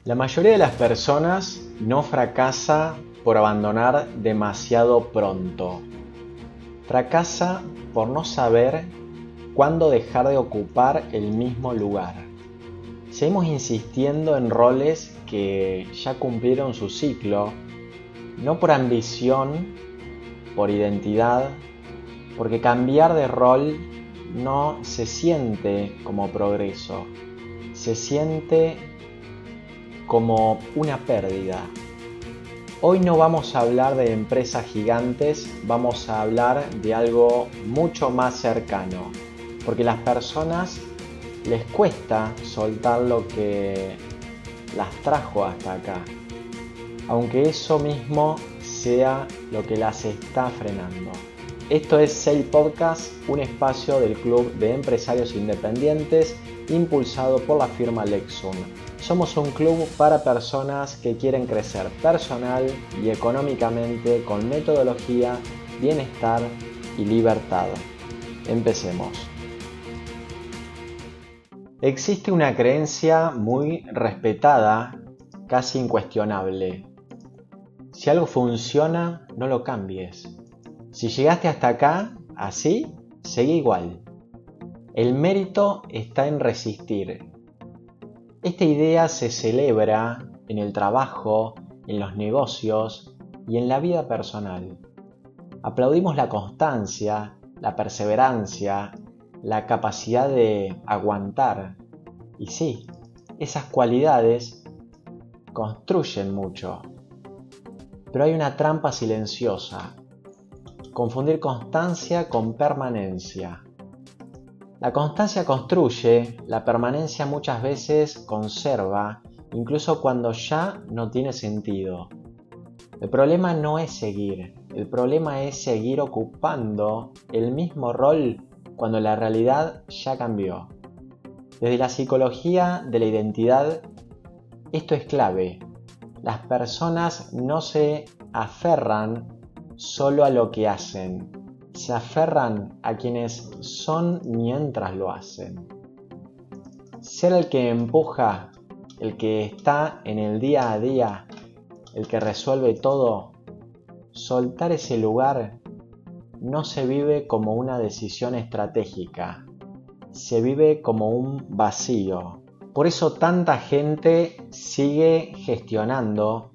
La mayoría de las personas no fracasa por abandonar demasiado pronto. Fracasa por no saber cuándo dejar de ocupar el mismo lugar. Seguimos insistiendo en roles que ya cumplieron su ciclo, no por ambición, por identidad, porque cambiar de rol no se siente como progreso, se siente como una pérdida. Hoy no vamos a hablar de empresas gigantes, vamos a hablar de algo mucho más cercano, porque a las personas les cuesta soltar lo que las trajo hasta acá, aunque eso mismo sea lo que las está frenando. Esto es Sale Podcast, un espacio del Club de Empresarios Independientes impulsado por la firma Lexum. Somos un club para personas que quieren crecer personal y económicamente con metodología, bienestar y libertad. Empecemos. Existe una creencia muy respetada, casi incuestionable. Si algo funciona, no lo cambies. Si llegaste hasta acá, así, seguí igual. El mérito está en resistir. Esta idea se celebra en el trabajo, en los negocios y en la vida personal. Aplaudimos la constancia, la perseverancia, la capacidad de aguantar. Y sí, esas cualidades construyen mucho. Pero hay una trampa silenciosa. Confundir constancia con permanencia. La constancia construye, la permanencia muchas veces conserva, incluso cuando ya no tiene sentido. El problema no es seguir, el problema es seguir ocupando el mismo rol cuando la realidad ya cambió. Desde la psicología de la identidad, esto es clave. Las personas no se aferran solo a lo que hacen, se aferran a quienes son mientras lo hacen. Ser el que empuja, el que está en el día a día, el que resuelve todo, soltar ese lugar no se vive como una decisión estratégica, se vive como un vacío. Por eso tanta gente sigue gestionando,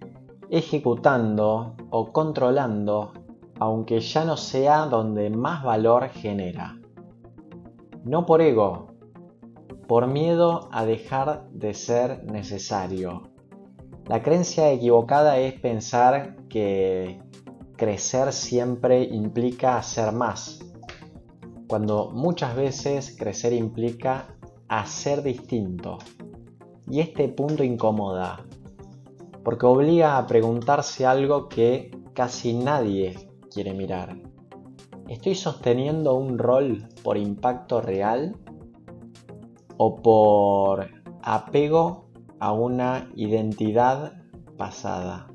ejecutando o controlando, aunque ya no sea donde más valor genera. No por ego, por miedo a dejar de ser necesario. La creencia equivocada es pensar que crecer siempre implica hacer más, cuando muchas veces crecer implica hacer distinto. Y este punto incomoda, porque obliga a preguntarse algo que casi nadie quiere mirar. ¿Estoy sosteniendo un rol por impacto real o por apego a una identidad pasada?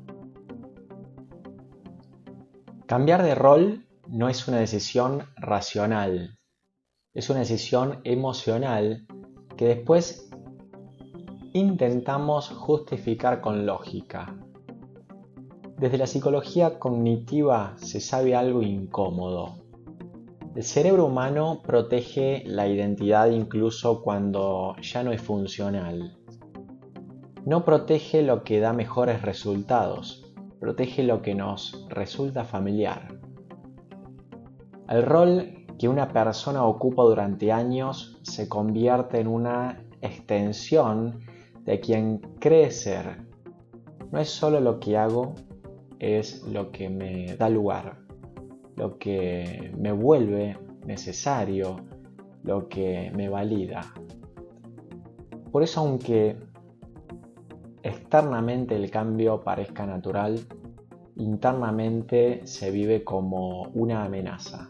Cambiar de rol no es una decisión racional, es una decisión emocional que después intentamos justificar con lógica. Desde la psicología cognitiva se sabe algo incómodo. El cerebro humano protege la identidad incluso cuando ya no es funcional. No protege lo que da mejores resultados, protege lo que nos resulta familiar. El rol que una persona ocupa durante años se convierte en una extensión de quien cree ser. No es solo lo que hago, es lo que me da lugar, lo que me vuelve necesario, lo que me valida. Por eso, aunque externamente el cambio parezca natural, internamente se vive como una amenaza.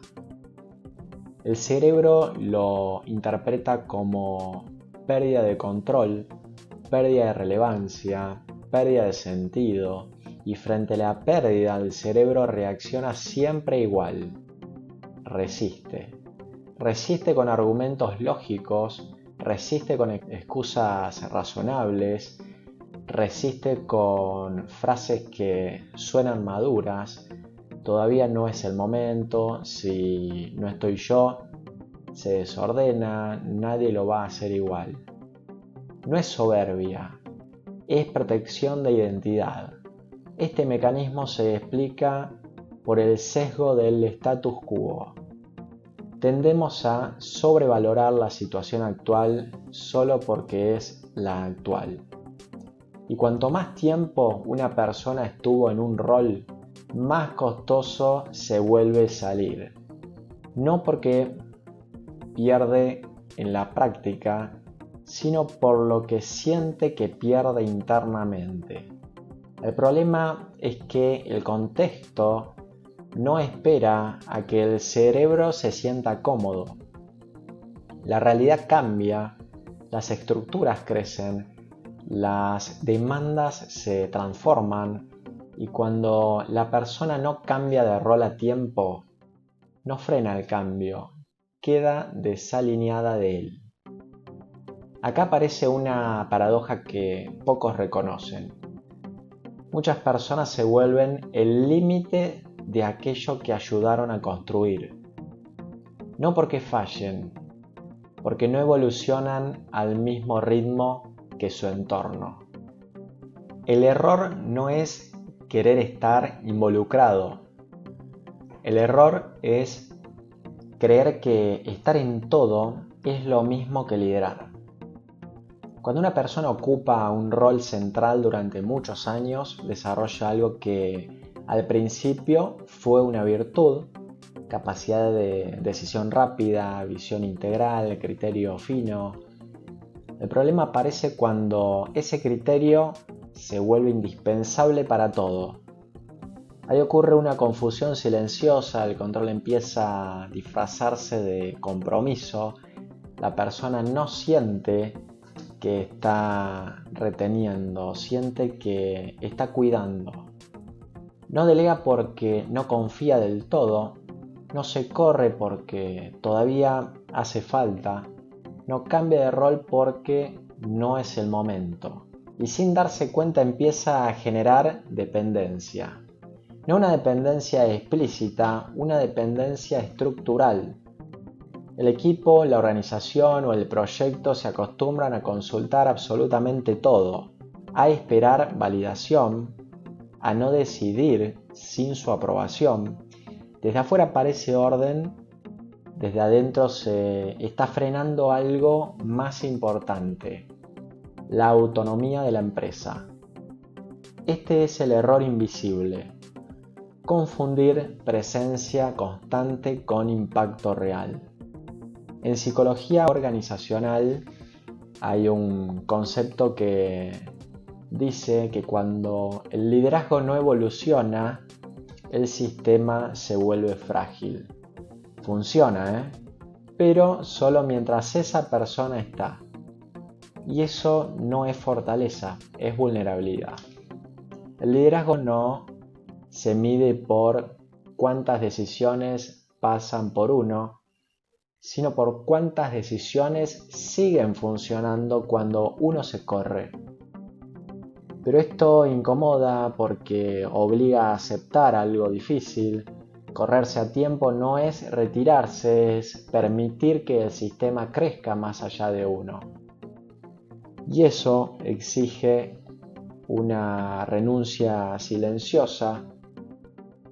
El cerebro lo interpreta como pérdida de control, pérdida de relevancia, pérdida de sentido, y frente a la pérdida el cerebro reacciona siempre igual. Resiste. Resiste con argumentos lógicos, resiste con excusas razonables, resiste con frases que suenan maduras. Todavía no es el momento, si no estoy yo, se desordena, nadie lo va a hacer igual. No es soberbia, es protección de identidad. Este mecanismo se explica por el sesgo del status quo. Tendemos a sobrevalorar la situación actual solo porque es la actual. Y cuanto más tiempo una persona estuvo en un rol, más costoso se vuelve salir. No porque pierde en la práctica, sino por lo que siente que pierde internamente. El problema es que el contexto no espera a que el cerebro se sienta cómodo. La realidad cambia, las estructuras crecen, las demandas se transforman y cuando la persona no cambia de rol a tiempo, no frena el cambio, queda desalineada de él. Acá aparece una paradoja que pocos reconocen. Muchas personas se vuelven el límite de aquello que ayudaron a construir. No porque fallen, porque no evolucionan al mismo ritmo que su entorno. El error no es querer estar involucrado. El error es creer que estar en todo es lo mismo que liderar. Cuando una persona ocupa un rol central durante muchos años, desarrolla algo que al principio fue una virtud, capacidad de decisión rápida, visión integral, criterio fino. El problema aparece cuando ese criterio se vuelve indispensable para todo. Ahí ocurre una confusión silenciosa, el control empieza a disfrazarse de compromiso, la persona no siente que está reteniendo, siente que está cuidando. No delega porque no confía del todo, no se corre porque todavía hace falta, no cambia de rol porque no es el momento. Y sin darse cuenta empieza a generar dependencia. No una dependencia explícita, una dependencia estructural. El equipo, la organización o el proyecto se acostumbran a consultar absolutamente todo, a esperar validación, a no decidir sin su aprobación. Desde afuera parece orden, desde adentro se está frenando algo más importante, la autonomía de la empresa. Este es el error invisible. Confundir presencia constante con impacto real. En psicología organizacional hay un concepto que dice que cuando el liderazgo no evoluciona, el sistema se vuelve frágil. Funciona, pero solo mientras esa persona está. Y eso no es fortaleza, es vulnerabilidad. El liderazgo no se mide por cuántas decisiones pasan por uno, sino por cuántas decisiones siguen funcionando cuando uno se corre. Pero esto incomoda porque obliga a aceptar algo difícil. Correrse a tiempo no es retirarse, es permitir que el sistema crezca más allá de uno. Y eso exige una renuncia silenciosa,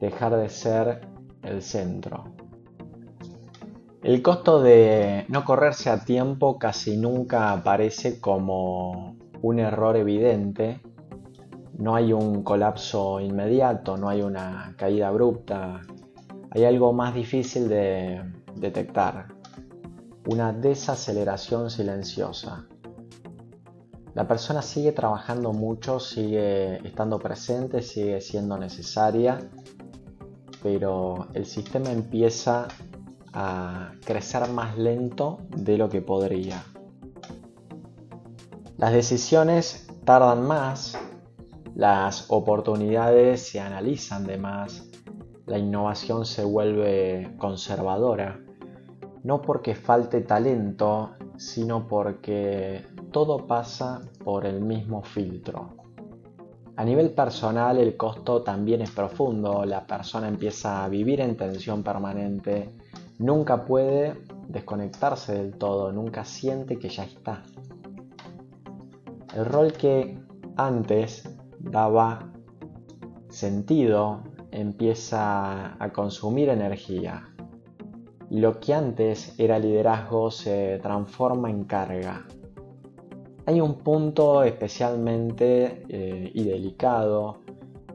dejar de ser el centro. El costo de no correrse a tiempo casi nunca aparece como un error evidente. No hay un colapso inmediato, no hay una caída abrupta. Hay algo más difícil de detectar, una desaceleración silenciosa. La persona sigue trabajando mucho, sigue estando presente, sigue siendo necesaria, pero el sistema empieza a crecer más lento de lo que podría. Las decisiones tardan más, las oportunidades se analizan de más, la innovación se vuelve conservadora, no porque falte talento, sino porque todo pasa por el mismo filtro. A nivel personal, el costo también es profundo. La persona empieza a vivir en tensión permanente, nunca puede desconectarse del todo, nunca siente que ya está. El rol que antes daba sentido empieza a consumir energía. Y lo que antes era liderazgo se transforma en carga. Hay un punto especialmente y delicado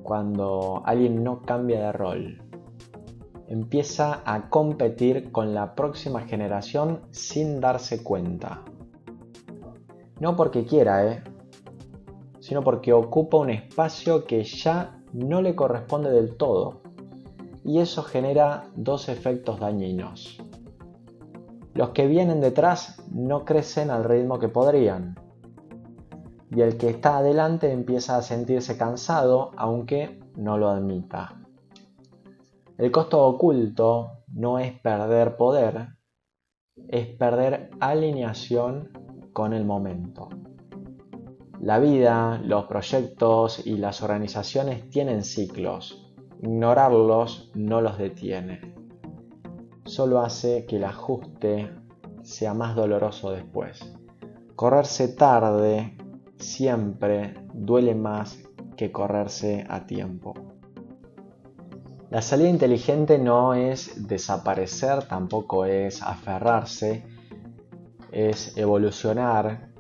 cuando alguien no cambia de rol. Empieza a competir con la próxima generación sin darse cuenta. No porque quiera, sino porque ocupa un espacio que ya no le corresponde del todo. Y eso genera dos efectos dañinos. Los que vienen detrás no crecen al ritmo que podrían. Y el que está adelante empieza a sentirse cansado, aunque no lo admita. El costo oculto no es perder poder, es perder alineación con el momento. La vida, los proyectos y las organizaciones tienen ciclos. Ignorarlos no los detiene. Solo hace que el ajuste sea más doloroso después. Correrse tarde siempre duele más que correrse a tiempo. La salida inteligente no es desaparecer, tampoco es aferrarse, es evolucionar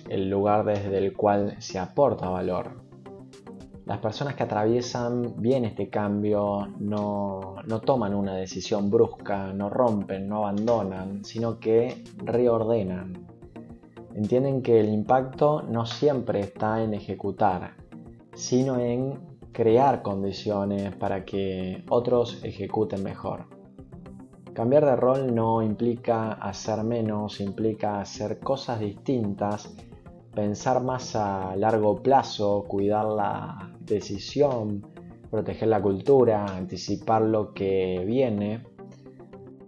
el lugar desde el cual se aporta valor. Las personas que atraviesan bien este cambio no toman una decisión brusca, no rompen, no abandonan, sino que reordenan. Entienden que el impacto no siempre está en ejecutar, sino en crear condiciones para que otros ejecuten mejor. Cambiar de rol no implica hacer menos, implica hacer cosas distintas, pensar más a largo plazo, cuidar la decisión, proteger la cultura, anticipar lo que viene.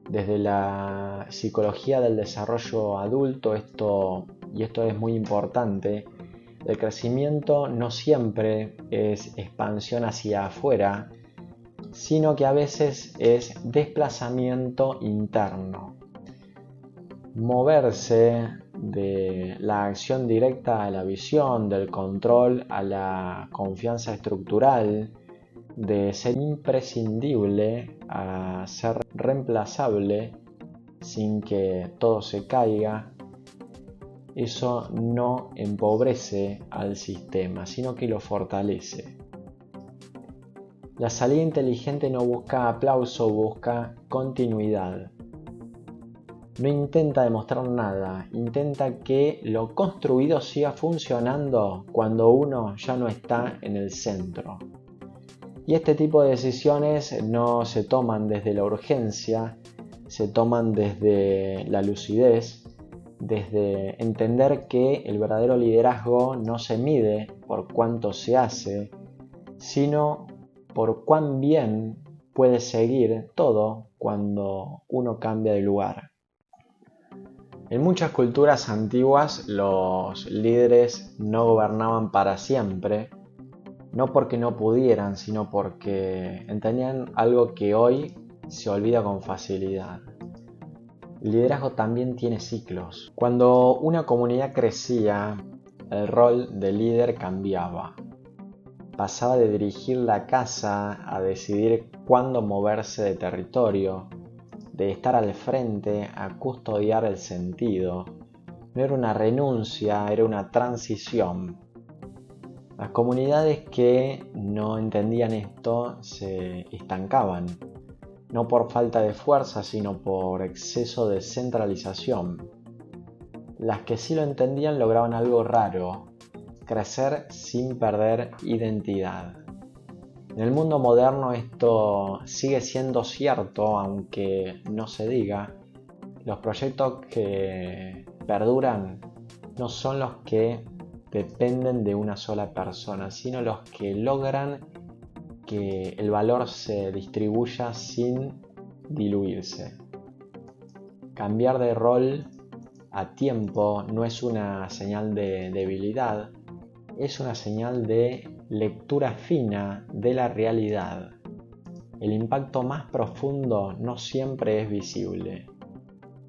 Desde la psicología del desarrollo adulto, esto es muy importante, el crecimiento no siempre es expansión hacia afuera, sino que a veces es desplazamiento interno. Moverse de la acción directa a la visión, del control a la confianza estructural, de ser imprescindible a ser reemplazable sin que todo se caiga. Eso no empobrece al sistema, sino que lo fortalece. La salida inteligente no busca aplauso, busca continuidad. No intenta demostrar nada, intenta que lo construido siga funcionando cuando uno ya no está en el centro. Y este tipo de decisiones no se toman desde la urgencia, se toman desde la lucidez, desde entender que el verdadero liderazgo no se mide por cuánto se hace, sino por cuán bien puede seguir todo cuando uno cambia de lugar. En muchas culturas antiguas los líderes no gobernaban para siempre, no porque no pudieran, sino porque entendían algo que hoy se olvida con facilidad. El liderazgo también tiene ciclos. Cuando una comunidad crecía, el rol de líder cambiaba. Pasaba de dirigir la casa a decidir cuándo moverse de territorio, de estar al frente a custodiar el sentido. No era una renuncia, era una transición. Las comunidades que no entendían esto se estancaban, no por falta de fuerza, sino por exceso de centralización. Las que sí lo entendían lograban algo raro: crecer sin perder identidad. En el mundo moderno esto sigue siendo cierto, aunque no se diga. Los proyectos que perduran no son los que dependen de una sola persona, sino los que logran que el valor se distribuya sin diluirse. Cambiar de rol a tiempo no es una señal de debilidad, es una señal de lectura fina de la realidad. El impacto más profundo no siempre es visible.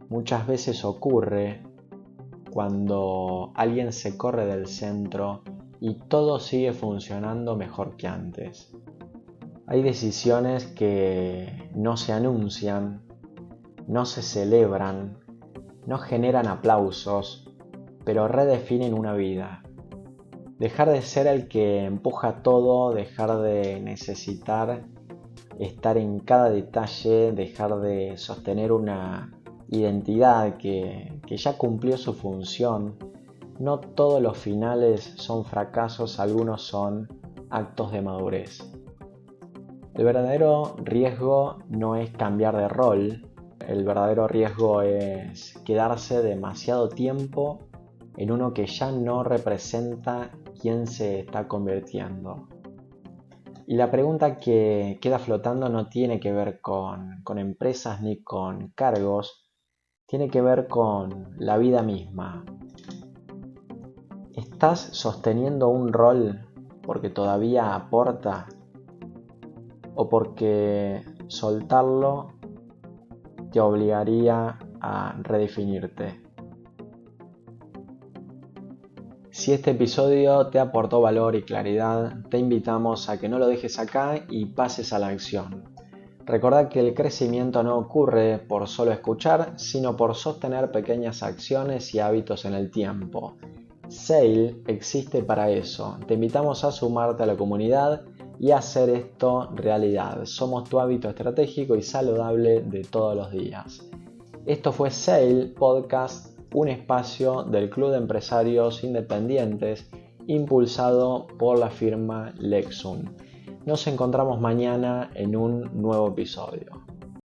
Muchas veces ocurre cuando alguien se corre del centro y todo sigue funcionando mejor que antes. Hay decisiones que no se anuncian, no se celebran, no generan aplausos, pero redefinen una vida. Dejar de ser el que empuja todo, dejar de necesitar estar en cada detalle, dejar de sostener una identidad que ya cumplió su función. No todos los finales son fracasos, algunos son actos de madurez. El verdadero riesgo no es cambiar de rol, el verdadero riesgo es quedarse demasiado tiempo en uno que ya no representa quién se está convirtiendo. Y la pregunta que queda flotando no tiene que ver con empresas ni con cargos, tiene que ver con la vida misma. ¿Estás sosteniendo un rol porque todavía aporta o porque soltarlo te obligaría a redefinirte? Si este episodio te aportó valor y claridad, te invitamos a que no lo dejes acá y pases a la acción. Recordá que el crecimiento no ocurre por solo escuchar, sino por sostener pequeñas acciones y hábitos en el tiempo. Sail existe para eso. Te invitamos a sumarte a la comunidad y a hacer esto realidad. Somos tu hábito estratégico y saludable de todos los días. Esto fue Sail Podcast, un espacio del Club de Empresarios Independientes impulsado por la firma Lexum. Nos encontramos mañana en un nuevo episodio.